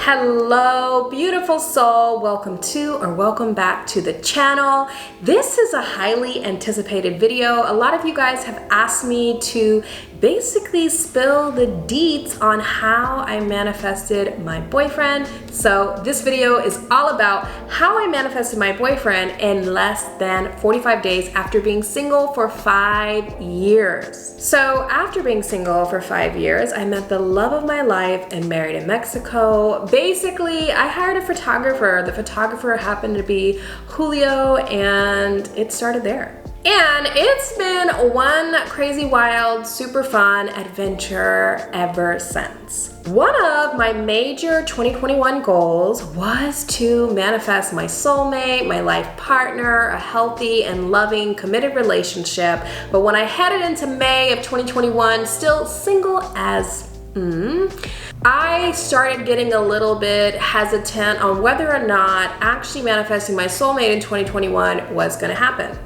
Hello, beautiful soul. Welcome back to the channel. This is a highly anticipated video. A lot of you guys have asked me to basically spill the deets on how I manifested my boyfriend. So this video is all about how I manifested my boyfriend in less than 45 days after being single for 5 years. So after being single for 5 years, I met the love of my life in Merida, Mexico. Basically, I hired a photographer. The photographer happened to be Hola, and it started there. And it's been one crazy, wild, super fun adventure ever since. One of my major 2021 goals was to manifest my soulmate, my life partner, a healthy and loving, committed relationship. But when I headed into May of 2021, still single as I started getting a little bit hesitant on whether or not actually manifesting my soulmate in 2021 was going to happen.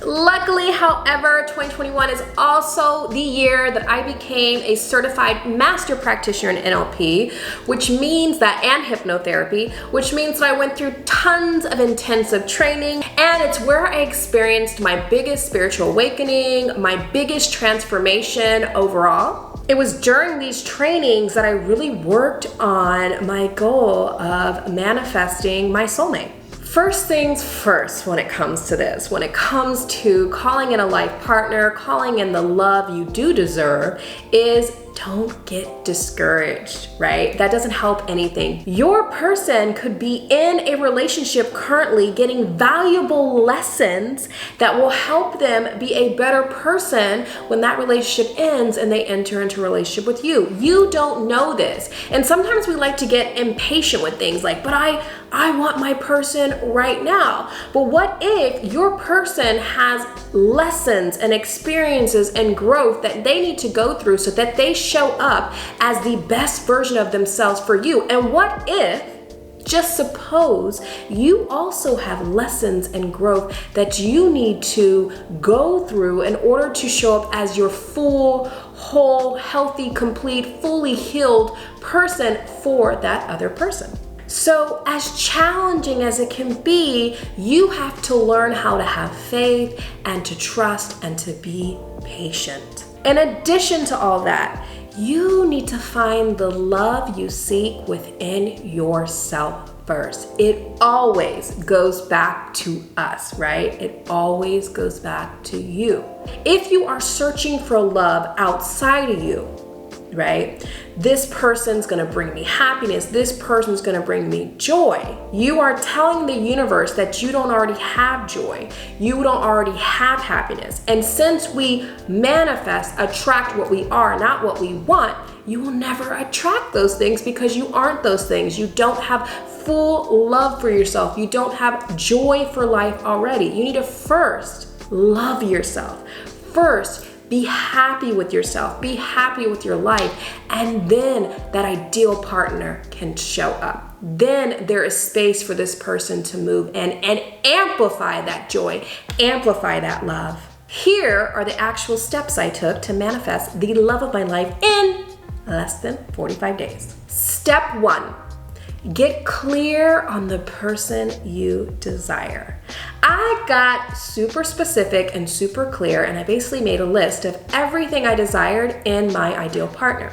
Luckily, however, 2021 is also the year that I became a certified master practitioner in NLP, which means that, and hypnotherapy, which means that I went through tons of intensive training, and it's where I experienced my biggest spiritual awakening, my biggest transformation overall. It was during these trainings that I really worked on my goal of manifesting my soulmate. First things first when it comes to this, when it comes to calling in a life partner, calling in the love you do deserve, is don't get discouraged, right? That doesn't help anything. Your person could be in a relationship currently getting valuable lessons that will help them be a better person when that relationship ends and they enter into a relationship with you. You don't know this. And sometimes we like to get impatient with things like, but I want my person right now. But what if your person has lessons and experiences and growth that they need to go through so that they show up as the best version of themselves for you? And what if, just suppose, you also have lessons and growth that you need to go through in order to show up as your full, whole, healthy, complete, fully healed person for that other person? So as challenging as it can be, you have to learn how to have faith and to trust and to be patient. In addition to all that, you need to find the love you seek within yourself first. It always goes back to us, right? It always goes back to you. If you are searching for love outside of you, right? This person's gonna bring me happiness. This person's gonna bring me joy. You are telling the universe that you don't already have joy. You don't already have happiness. And since we manifest, attract what we are, not what we want, you will never attract those things because you aren't those things. You don't have full love for yourself. You don't have joy for life already. You need to first love yourself. First, be happy with yourself, be happy with your life, and then that ideal partner can show up. Then there is space for this person to move in and amplify that joy, amplify that love. Here are the actual steps I took to manifest the love of my life in less than 45 days. Step 1. Get clear on the person you desire. I got super specific and super clear, and I basically made a list of everything I desired in my ideal partner.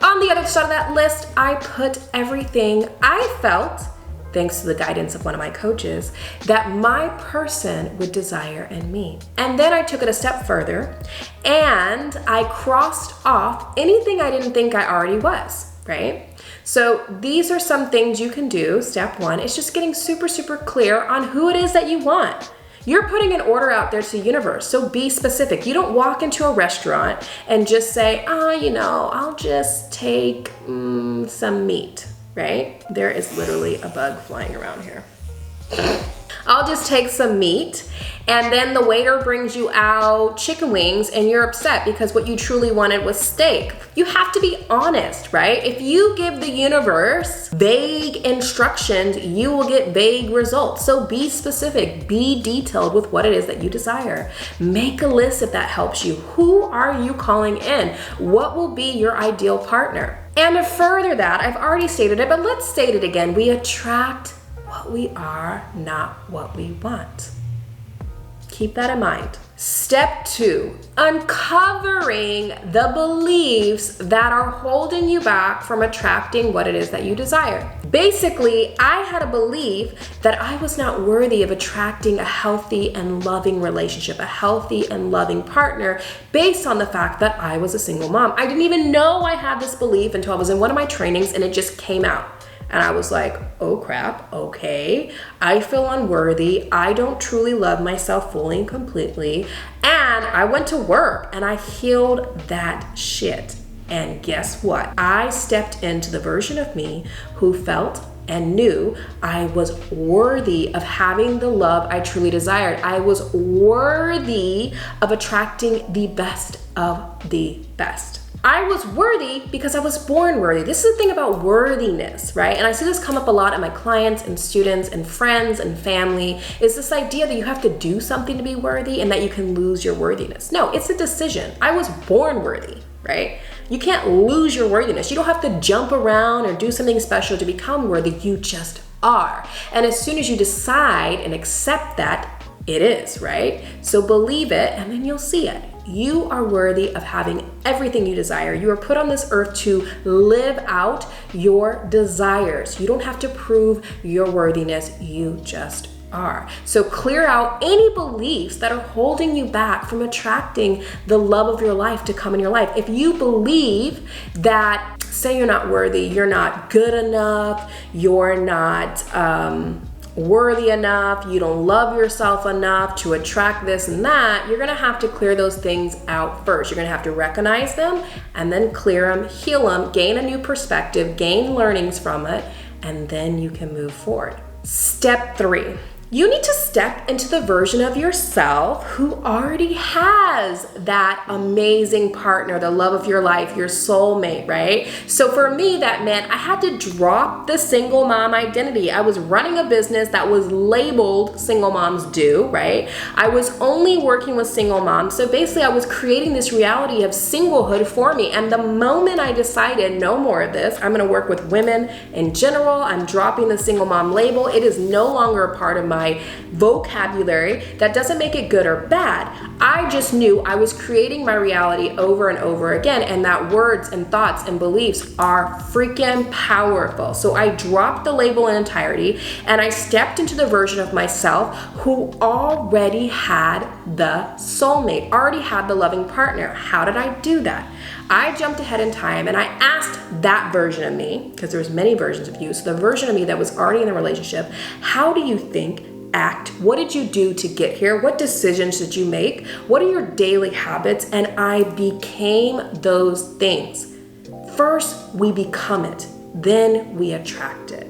On the other side of that list, I put everything I felt, thanks to the guidance of one of my coaches, that my person would desire in me. And then I took it a step further, and I crossed off anything I didn't think I already was, right? So these are some things you can do. Step 1 is just getting super, super clear on who it is that you want. You're putting an order out there to the universe, so be specific. You don't walk into a restaurant and just say, I'll just take some meat, right? There is literally a bug flying around here. I'll just take some meat, and then the waiter brings you out chicken wings and you're upset because what you truly wanted was steak. You have to be honest, right? If you give the universe vague instructions, you will get vague results. So be specific, be detailed with what it is that you desire. Make a list if that helps you. Who are you calling in? What will be your ideal partner? And to further that, I've already stated it, but let's state it again. We attract what we are, not what we want. Keep that in mind. Step 2, uncovering the beliefs that are holding you back from attracting what it is that you desire. Basically, I had a belief that I was not worthy of attracting a healthy and loving relationship, a healthy and loving partner, based on the fact that I was a single mom. I didn't even know I had this belief until I was in one of my trainings and it just came out. And I was like, oh crap, okay, I feel unworthy. I don't truly love myself fully and completely. And I went to work and I healed that shit. And guess what? I stepped into the version of me who felt and knew I was worthy of having the love I truly desired. I was worthy of attracting the best of the best. I was worthy because I was born worthy. This is the thing about worthiness, right? And I see this come up a lot in my clients and students and friends and family, is this idea that you have to do something to be worthy and that you can lose your worthiness. No, it's a decision. I was born worthy, right? You can't lose your worthiness. You don't have to jump around or do something special to become worthy. You just are. And as soon as you decide and accept that, it is, right? So believe it and then you'll see it. You are worthy of having everything you desire. You are put on this earth to live out your desires. You don't have to prove your worthiness. You just are. So clear out any beliefs that are holding you back from attracting the love of your life to come in your life. If you believe that, say you're not worthy, you're not good enough, you're not worthy enough, you don't love yourself enough to attract this and that, you're gonna have to clear those things out first. You're gonna have to recognize them and then clear them, heal them, gain a new perspective, gain learnings from it, and then you can move forward. Step 3. You need to step into the version of yourself who already has that amazing partner, the love of your life, your soulmate, right? So for me, that meant I had to drop the single mom identity. I was running a business that was labeled single moms do, right? I was only working with single moms. So basically I was creating this reality of singlehood for me. And the moment I decided no more of this, I'm gonna work with women in general, I'm dropping the single mom label. It is no longer a part of my vocabulary. That doesn't make it good or bad. I just knew I was creating my reality over and over again, and that words and thoughts and beliefs are freaking powerful. So I dropped the label in entirety and I stepped into the version of myself who already had the soulmate, already had the loving partner. How did I do that? I jumped ahead in time and I asked that version of me, because there's many versions of you, so the version of me that was already in the relationship, how do you think, act? What did you do to get here? What decisions did you make? What are your daily habits? And I became those things. First, we become it, then we attract it.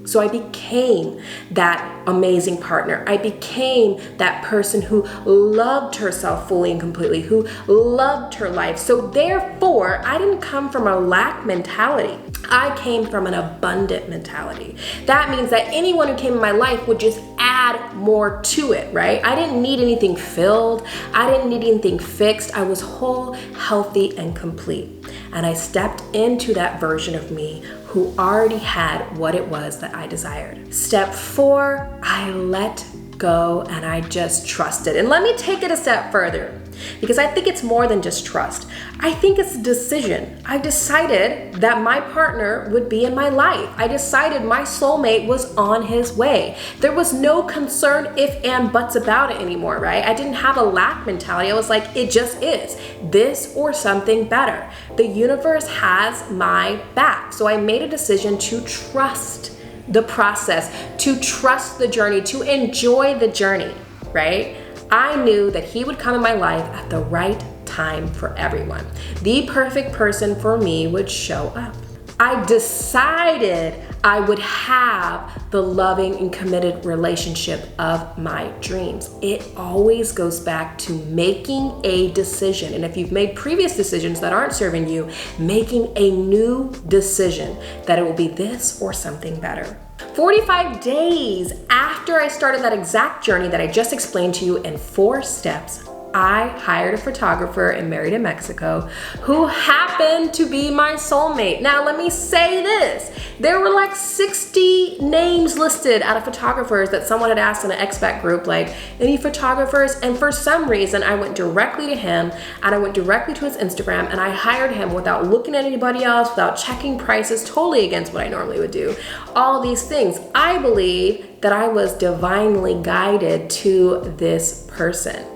So I became that amazing partner. I became that person who loved herself fully and completely, who loved her life. So therefore, I didn't come from a lack mentality. I came from an abundant mentality. That means that anyone who came in my life would just add more to it, right? I didn't need anything filled. I didn't need anything fixed. I was whole, healthy, and complete. And I stepped into that version of me who already had what it was that I desired. Step 4, I let go and I just trusted. And let me take it a step further, because I think it's more than just trust. I think it's a decision. I decided that my partner would be in my life. I decided my soulmate was on his way. There was no concern, if and buts about it anymore, right? I didn't have a lack mentality. I was like, it just is. This or something better. The universe has my back. So I made a decision to trust the process, to trust the journey, to enjoy the journey, right? I knew that he would come in my life at the right time for everyone. The perfect person for me would show up. I decided I would have the loving and committed relationship of my dreams. It always goes back to making a decision. And if you've made previous decisions that aren't serving you, making a new decision that it will be this or something better. 45 days after I started that exact journey that I just explained to you in 4 steps, I hired a photographer in Merida, Mexico, who happened to be my soulmate. Now, let me say this. There were like 60 names listed out of photographers that someone had asked in an expat group, like, any photographers? And for some reason, I went directly to him and I went directly to his Instagram and I hired him without looking at anybody else, without checking prices, totally against what I normally would do. All these things. I believe that I was divinely guided to this person.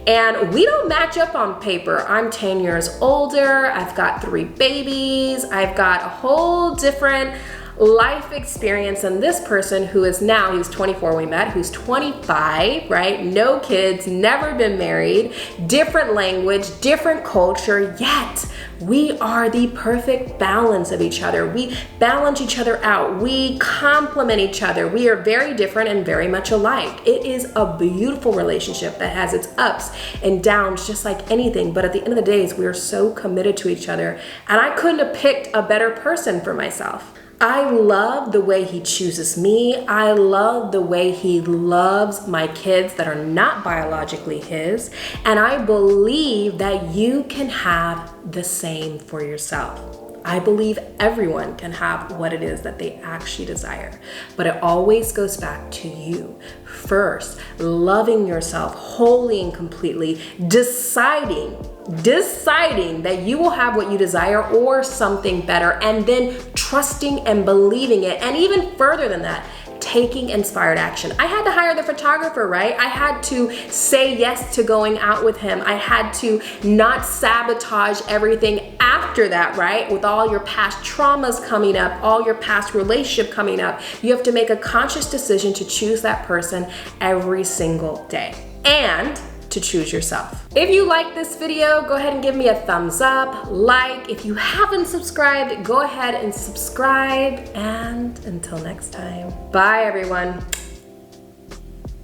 And we don't match up on paper. I'm 10 years older, I've got 3 babies, I've got a whole different life experience than this person who is now, he's 24 we met, who's 25, right? No kids, never been married, different language, different culture, yet we are the perfect balance of each other. We balance each other out. We complement each other. We are very different and very much alike. It is a beautiful relationship that has its ups and downs just like anything, but at the end of the day, we are so committed to each other, and I couldn't have picked a better person for myself. I love the way he chooses me. I love the way he loves my kids that are not biologically his. And I believe that you can have the same for yourself. I believe everyone can have what it is that they actually desire. But it always goes back to you. First, loving yourself wholly and completely, deciding that you will have what you desire or something better, and then trusting and believing it. And even further than that, taking inspired action. I had to hire the photographer, right? I had to say yes to going out with him. I had to not sabotage everything after that, right? With all your past traumas coming up, all your past relationship coming up, you have to make a conscious decision to choose that person every single day. And to choose yourself. If you like this video, go ahead and give me a thumbs up, like. If you haven't subscribed, go ahead and subscribe. And until next time, bye everyone.